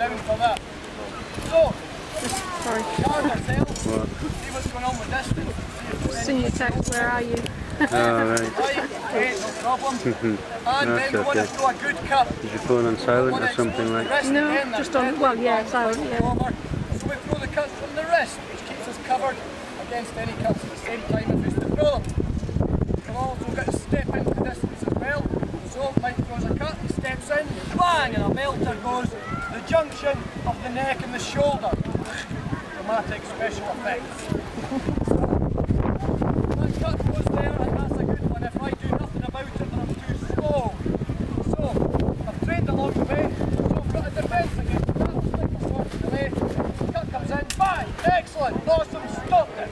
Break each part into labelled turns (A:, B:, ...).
A: down for that. So,
B: Sorry.
A: guard ourselves, see what's going on with distance.
B: Send you a text, where are you?
C: Oh, right.
A: Right, okay, no problem. And
C: That's
A: then we want to
C: okay.
A: throw a good cut.
C: Is your phone on silent or something like that?
B: No, just on, well, yeah, silent, yeah.
A: So we throw the cuts from the wrist, which keeps us covered against any cuts at the same time if it's to throw them. We've also got to step into the distance as well. So Mike throws a cut, he steps in, bang, and a belter goes to the junction of the neck and the shoulder. Dramatic special effects. That cut goes there, and that's a good one if I do nothing about it and I'm too slow. So, I've trained along the way, so I've got a defence against that. I'll stick my sword in the way, cut comes in, bang, excellent, awesome, stopped it.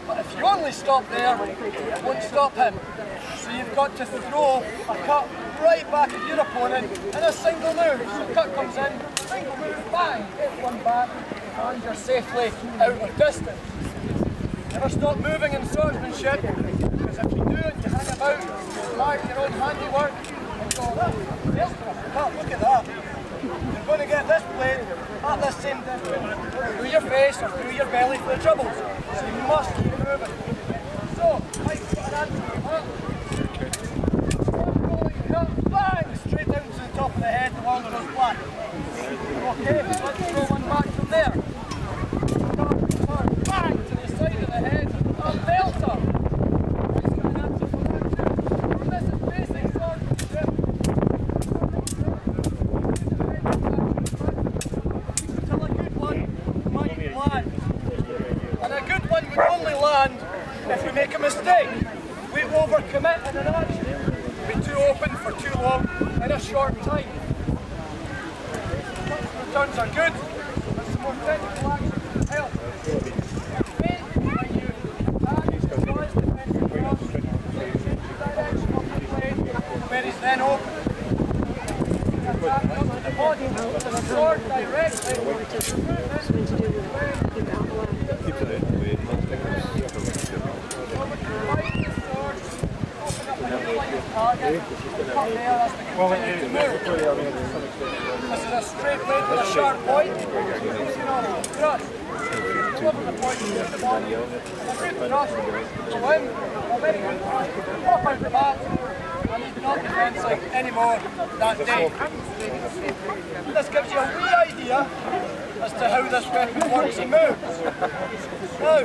A: But if you only stop there, it won't stop him. So you've got to throw a cut right back at your opponent in a single move. So cut comes in, single move, bang, get one back, and you're safely out of distance. Never stop moving in swordsmanship, because if you do and you hang about, you mark your own handiwork, and go, there's a cut, look at that. You're going to get this blade at this same distance, through your face or through your belly for the troubles. So you must keep moving. So, Mike's got an answer for that. Cut, bang, straight down to the top of the head, the one that goes black. Okay, let's throw one back from there. Bang, to the side of the head, a belter. Mike's got an answer for that too. This is basic swordsmanship. Until a good one might land. And a good one would only land if we make a mistake. We overcommit in an action. Be too open for too long in a short time. Returns are good. That's the most technical action to help. Main when you attack, dodge, defensive cross, change the direction of the blade where he's then open. Attack onto the body with the sword directly. This is a straight blade with a sharp point. Thrust. Deliver the point to the body. A good thrust. Go in. A very good thrust. Pop out the bat. And he's not defensive anymore that day. This gives you a wee idea as to how this weapon works and moves. Now, do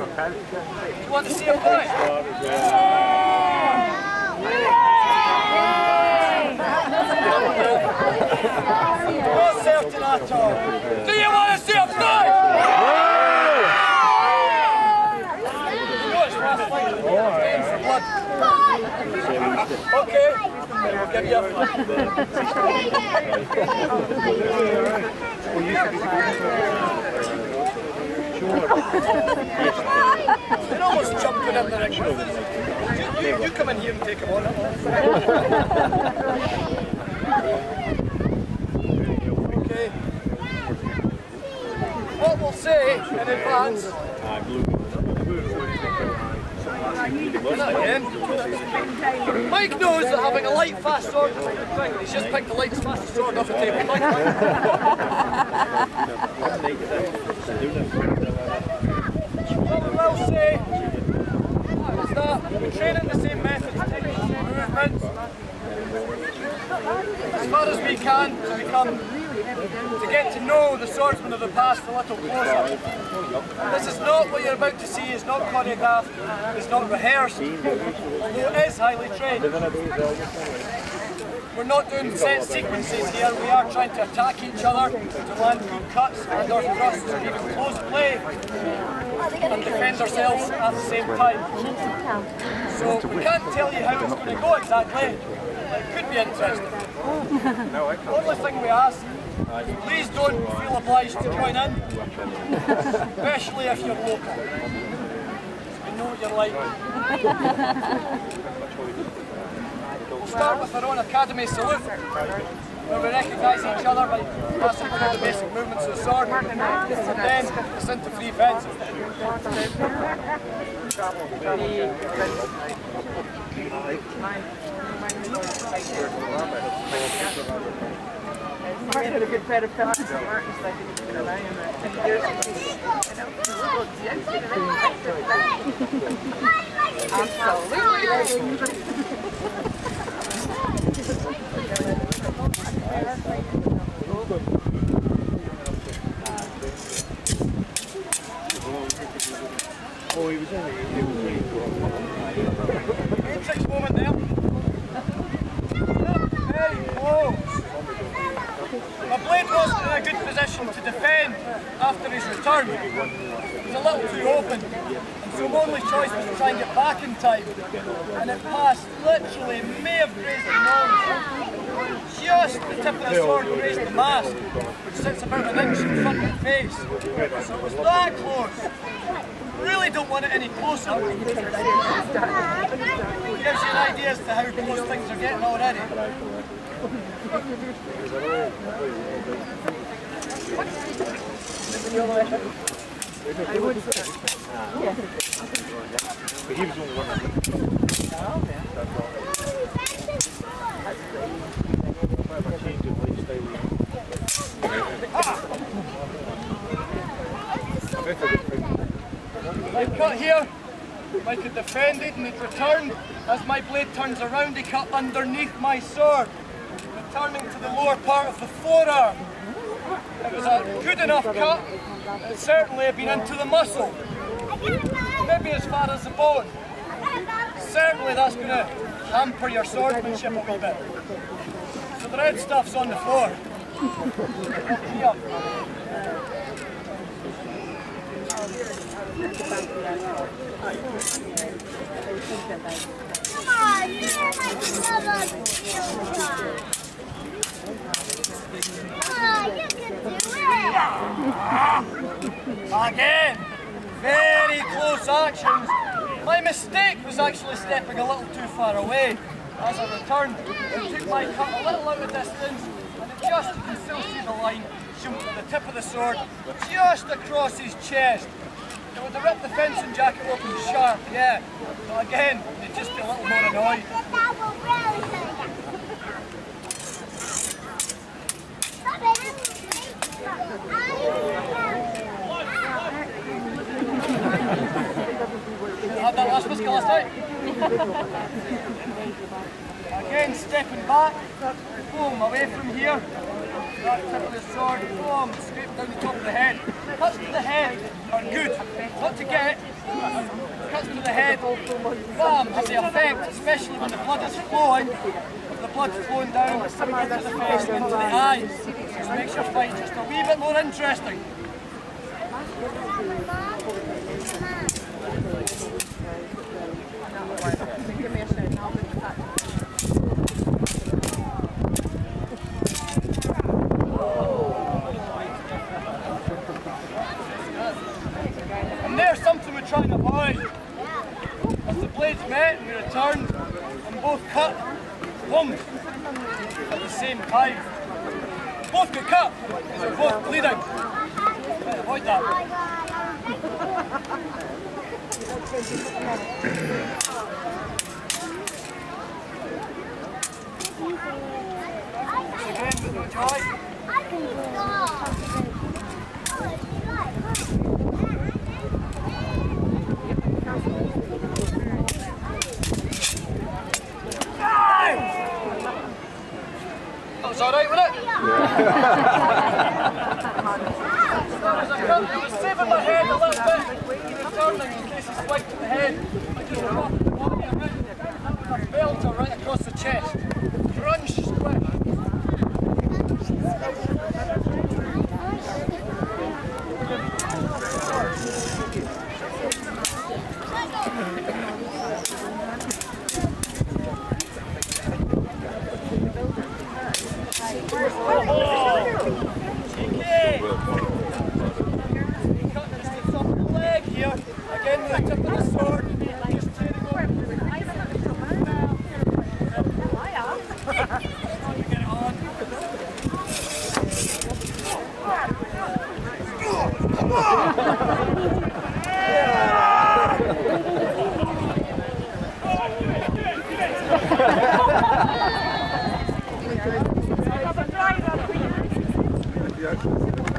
A: you want to see a fight? Not certain at all. Do you want to see a fight? You know it's last fight of the game for blood. Okay, we'll give you a fight. They're almost jumping in the ring. You come in here and take him on. Okay. What we'll say in advance. Not again. Mike knows that having a light, fast sword is a good thing. He's just picked the lightest, fastest sword off the table. What we will say is that we train in the same methods, techniques, movements, as far as we can to get to know the swordsman of the past a little closer. This is not what you're about to see, it's not choreographed, it's not rehearsed, although it is highly trained. We're not doing set sequences here, we are trying to attack each other to land good cuts and our thrusts and even close play and defend ourselves at the same time. So we can't tell you how it's going to go exactly, but it could be interesting. The only thing we ask is please don't feel obliged to join in, especially if you're local. We know what you're like. We'll start with our own academy salute, where we recognise each other by passing through the basic movements of the sword, and then it's into free fencing.
D: Martin had a good pair of pants. Martin's like, you can rely on it.
A: Matrix moment there. Very close. My blade wasn't in a good position to defend after his return. It was a little too open, and so my only choice was to try and get back in time. And it passed literally may have grazed the nose. Just the tip of the sword grazed the mask, which sits about an inch in front of the face. So it was that close. Really don't want it any closer. It gives you an idea as to how close things are getting already.
D: I would say. Yeah.
E: But he was only one of them. Change of lifestyle.
A: I cut here, I could defend it and it returned. As my blade turns around, he cut underneath my sword, returning to the lower part of the forearm. It was a good enough cut, it certainly had been into the muscle, maybe as far as the bone. Certainly that's going to hamper your swordsmanship a wee bit. So the red stuff's on the floor. Up here. Again, very close actions. My mistake was actually stepping a little too far away. As I returned, I took my cut a little out of distance, and it just, you can still see the line, the tip of the sword, just across his chest. It would have ripped the fencing jacket open sharp, yeah. But again, you'd just be a little more annoyed. Had that last whiskey last night? Again, stepping back, boom, away from here. That tip of the sword, boom, straight down the top of the head. Cuts to the head are good, not to get. Cuts to the head, bam, has the effect, especially when the blood is flowing. The blood's flowing down into the face and into the eyes. Just makes your fight just a wee bit more interesting.
D: Give me a shout and I'll bring it back.
A: And there's something we're trying to avoid. As the blades met and we returned, and both cut, boom, at the same time. Both get cut, because they're both bleeding. Better avoid that. Again, with no joy. That was alright, wasn't it? I was saving my head a little bit, returning in case he spiked at the head. I just dropped the body around my belt right across the chest. Crunch, squish.
E: Yeah.